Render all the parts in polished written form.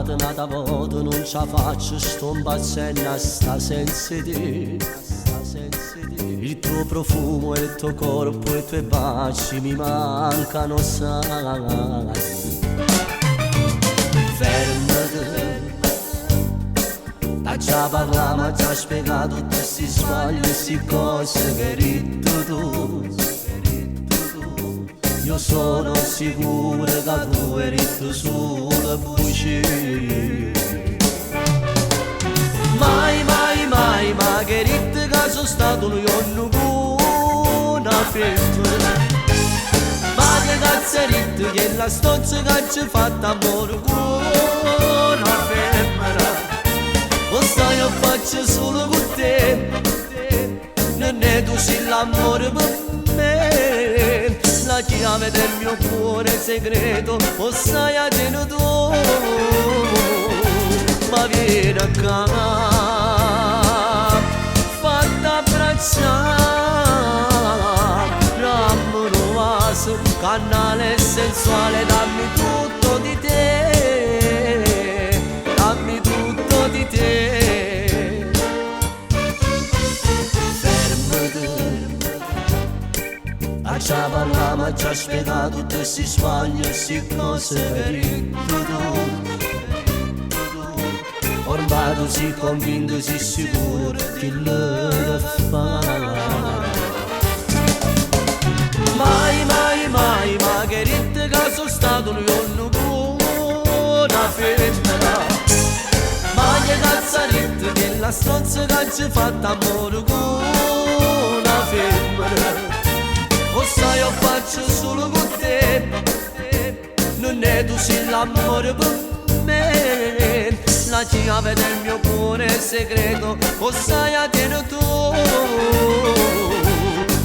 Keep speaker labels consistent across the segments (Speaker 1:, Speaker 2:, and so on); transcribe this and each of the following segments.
Speaker 1: giornata nata voto non ce la faccio, sto impazzendo a sta senza te. Il tuo profumo e il tuo corpo e i tuoi baci mi mancano, sai. Fermati, da già parlato, ma già spiegato tutti questi sbagli e queste cose che hai detto tu. Io sono sicuro che tu eri tu sulla buccia. Mai, mai, mai, ma che ritte che sono stato un giorno con una femmina. Ma che cazzo è ritte che la stozza che ci ha fatto amore con una femmina. O stai a faccia solo con te, non è tu sei l'amore per me. La chiave del mio cuore segreto, o stai a tenere tu. Ma vieni a casa, fatta abbracciare, rammo vaso, canale sensuale, dammi tutto di te, dammi tutto di te. Fermati, a già parlato, ma già spiegato tutti questi sbagli e queste cose per il tu. Ormai tu sei convinto, sei sicuro che lo fa. Mai, mai, mai, ma che ritte che sono stato un giorno con una femmina. Ma che cazzo ritte che la stronza che ci ha fatto amore con una femmina. O sai io faccio solo con te, non è tu sei l'amore per me. La chiave del mio cuore segreto, o sai a tenere tu.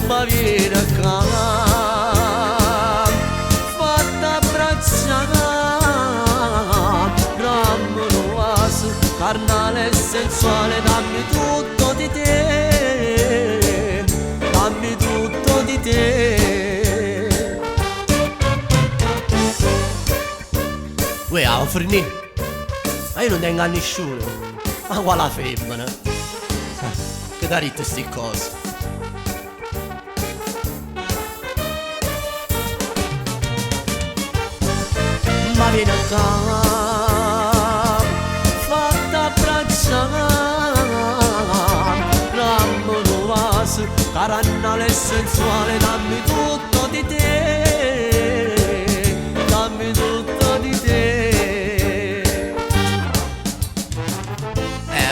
Speaker 1: Ma vieni a casa, fatta abbracciare, rammo vaso, carnale e sensuale, dammi tutto di te, dammi tutto di te. Uè, a offrire. Ma io non tengo a nessuno. Ma quale femmina? Che ti ha detto queste cose? Ma vieni a casa, fatta abbracciare, rammo vaso, carannale sensuale, dammi tutto di te, dammi tutto di te.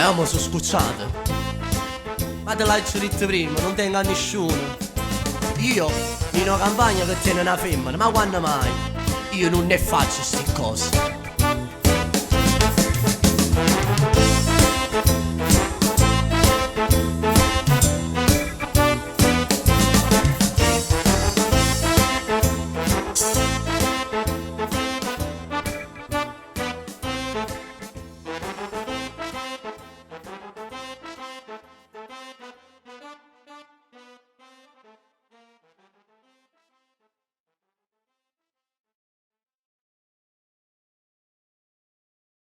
Speaker 1: Ma sono scocciato. Ma te l'hai detto prima, non tengo a nessuno. Io in una campagna che tiene una femmina, ma quando mai? Io non ne faccio queste cose.